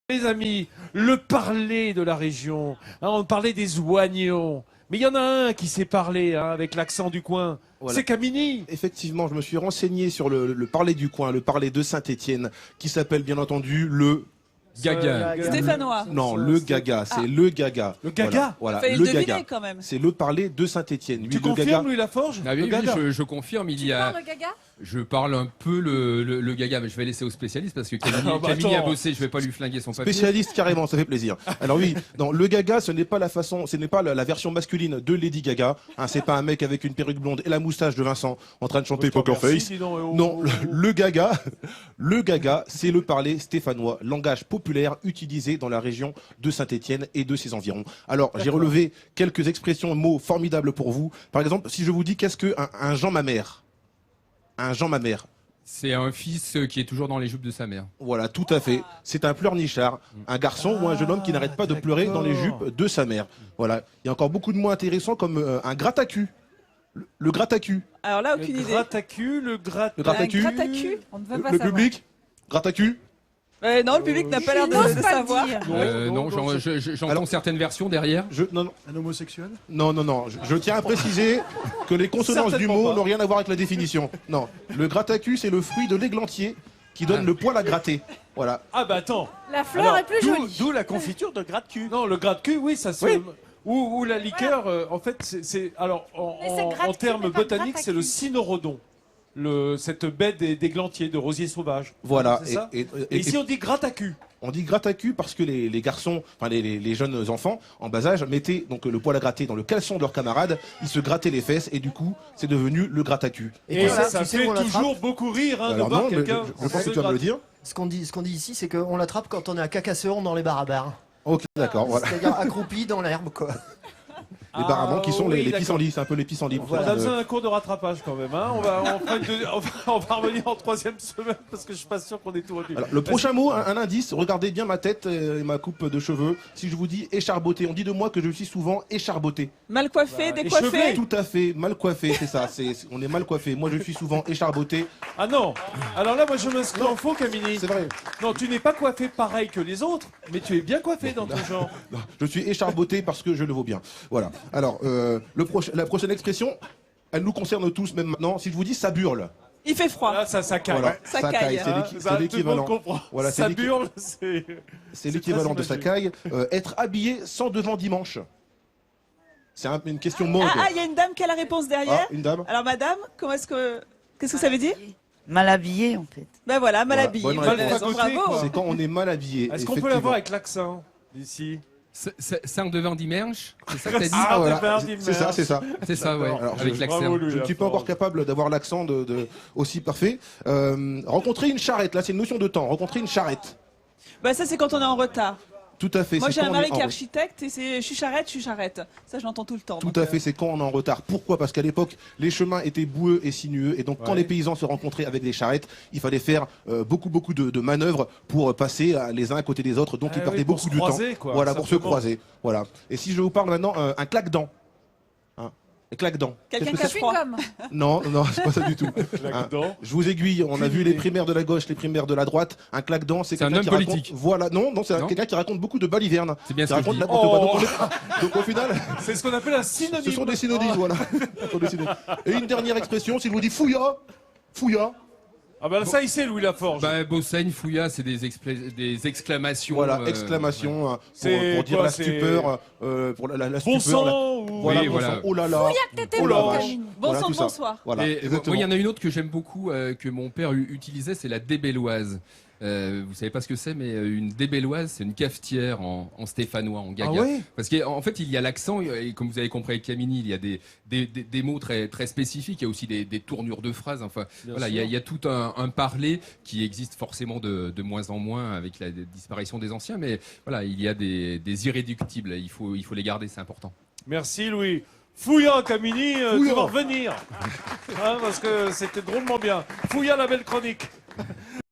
Les amis, le parler de la région, hein, on parlait des oignons, mais il y en a un qui sait parler hein, avec l'accent du coin, Voilà. c'est Camini. Effectivement, je me suis renseigné sur le parler du coin, le parler de Saint-Étienne, qui s'appelle bien entendu le... Gaga. Stéphanois. Non, le Gaga, c'est le Gaga. Le Gaga. Voilà, Fallait le le deviner Gaga. quand même. C'est le parler de Saint-Étienne. Tu le Gaga. confirmes, Louis Laforge? Ah oui, Le oui, Gaga. je confirme, il y a... Le gaga Je parle un peu le gaga, mais je vais laisser au spécialiste parce que Camille, Ah bah Camille a attends. bossé, je vais pas lui flinguer son papier. Spécialiste carrément, ça fait plaisir. Alors oui, non, le Gaga, ce n'est pas la façon, ce n'est pas la version masculine de Lady Gaga. Hein, c'est pas un mec avec une perruque blonde et la moustache de Vincent en train de chanter Poker Merci, Face. dis donc, oh, Non, oh, le Gaga, c'est le parler stéphanois, langage populaire utilisé dans la région de Saint-Étienne et de ses environs. Alors, j'ai relevé quelques expressions, mots formidables pour vous. Par exemple, si je vous dis qu'est-ce que un Jean Mamère, un Jean Mamère. C'est un fils qui est toujours dans les jupes de sa mère. Voilà, tout à fait. C'est un pleurnichard, un garçon ou un jeune homme qui n'arrête pas de pleurer dans les jupes de sa mère. Voilà. Il y a encore beaucoup de mots intéressants comme un gratte-à-cul. Le gratte-à-cul. Alors là, Le aucune idée. gratte-à-cul, le Le gratte... gratte-à-cul. Un gratte-à-cul. On ne veut pas Le savoir. public. Gratte-à-cul. Non, le public n'a pas l'air de n'ose pas le savoir. dire. Non, j'entends certaines versions derrière. Non, Un homosexuel? non, non, non. Je tiens à préciser que les consonances du Certainement mot pas. n'ont rien à voir avec la définition. Non. Le gratte-à-cul, c'est le fruit de l'églantier qui donne le poil à gratter. Voilà. Ah bah attends. La fleur est plus jolie. D'où la confiture de gratte-cul. Non, le gratte-cul, oui, ça se... Oui. Ou la liqueur, en fait, c'est... Alors, Mais c'est en gratte-cul, termes mais pas botaniques, c'est le gratte-à-cul. cynorhodon. Cette baie d'églantier, de rosier sauvage. Voilà. C'est ça Et Et ici, on dit gratte-à-cul. on dit gratte-à-cul parce que les garçons, enfin les jeunes enfants en bas âge mettaient donc le poil à gratter dans le caleçon de leurs camarades, ils se grattaient les fesses et du coup c'est devenu le gratte-à-cul. Et voilà, ça tu sais fait où on l'attrape toujours beaucoup rire hein, de Alors voir non, mais quelqu'un... je pense que tu vas me le dire. Ce qu'on dit ici, c'est qu'on l'attrape quand on est à Cacasséon dans les barabars. Ok, d'accord, voilà. C'est-à-dire accroupi dans l'herbe, quoi. Les barabans qui sont oui, les d'accord. pissenlits, c'est un peu les pissenlits. On a besoin d'un cours de rattrapage quand même. Hein. On va revenir en troisième semaine parce que je suis pas sûr qu'on ait tout retenu. Alors, le prochain mot, un indice, regardez bien ma tête et ma coupe de cheveux. Si je vous dis écharboté, on dit de moi que je suis souvent écharboté. Mal coiffé, Bah, décoiffé. échevelé. Tout à fait, mal coiffé, c'est ça. On est mal coiffé. Moi je suis souvent écharboté. Ah non. Alors là, moi je m'inscris en faux, Camini. C'est vrai. Non, tu n'es pas coiffé pareil que les autres, mais tu es bien coiffé dans ton genre. Non, je suis écharboté parce que je le vaux bien. Voilà. Alors, la prochaine expression, elle nous concerne tous, même maintenant. Si je vous dis ça burle. Il fait froid. Là, ça caille. Voilà, Ça caille. c'est Hein, c'est ça, tout le l'équivalent. monde comprend. Voilà, c'est ça l'équi- burle, c'est... C'est l'équivalent de très ça caille. Être habillé sans devant dimanche. C'est une question mode. Ah, il y a une dame qui a la réponse derrière. Ah, une dame. Alors, madame, qu'est-ce que ça veut dire? Mal habillé, en fait. Ben voilà, mal Voilà, habillé. bonne Vous avez réponse. raison, Mal bravo. C'est quand on est mal habillé. Est-ce qu'on peut l'avoir avec l'accent d'ici? 5 devant dimanche, c'est ça que t'as dit? Ah, voilà. voilà. C'est ça, c'est ça. C'est ça, ouais, Alors, avec l'accent. Bravo, Louis Je ne suis pas Laforge. encore capable d'avoir l'accent aussi parfait. Rencontrer une charrette, là c'est une notion de temps. Rencontrer une charrette. Ben ça, c'est quand on est en retard. Tout à fait. Moi, c'est j'ai quand un on mari est qui est en- architecte et c'est je suis charrette. Ça, je l'entends tout le temps. Tout donc, à fait, c'est quand on est en retard. Pourquoi? Parce qu'à l'époque, les chemins étaient boueux et sinueux. Et donc, quand Ouais. les paysans se rencontraient avec les charrettes, il fallait faire beaucoup de manœuvres pour passer les uns à côté des autres. Donc, Ah ils perdaient oui, pour beaucoup se de temps. croiser, quoi, Voilà, pour se simplement. croiser. Voilà. Et si je vous parle maintenant, un claque-dents. Un claque-dents. Quelqu'un Qu'est-ce qui que a Je suis froid. comme. Non, non, c'est pas ça du tout. Claque-dents. Je vous aiguille, on a vu les primaires de la gauche, les primaires de la droite. Un claque-dents, c'est C'est un quelqu'un homme qui raconte. politique. Voilà, non, c'est Non. quelqu'un qui raconte beaucoup de balivernes. C'est bien Qui ce que je raconte dis. n'importe quoi. Oh. Donc, au final, C'est ce qu'on appelle un synonyme. ce sont des synonymes, voilà. Ce sont des synonymes. Et une dernière expression, si je vous dis fouilla, fouilla. Ah ben ça, il sait, Louis Laforge. Bah, Bossaigne, Fouilla, c'est des exclamations. Voilà, exclamation ouais. hein, C'est pour dire quoi, la c'est- stupeur, pour la Bon stupeur. sang ou... Voilà, Oui, bon voilà. sang, oh là là. T'étais Oh la bon, vache. Camille. Bon Voilà, sang, tout ça. bonsoir. Voilà, Et, moi, exactement. il y en a une autre que j'aime beaucoup, que mon père utilisait, c'est la débelloise. Vous savez pas ce que c'est, mais une débelloise, c'est une cafetière en stéphanois, en gaga. Ah ouais. Parce qu'en fait, il y a l'accent, et comme vous avez compris avec Camini, il y a des mots très spécifiques, il y a aussi des tournures de phrases. Enfin, Bien voilà, sûr. il y a tout un parler qui existe forcément de moins en moins avec la disparition des anciens, mais voilà, il y a des irréductibles. Il faut les garder, c'est important. Merci, Louis. Fouilla, Camini, tu Fouilla. vas revenir. Hein, parce que c'était drôlement bien. Fouilla la belle chronique.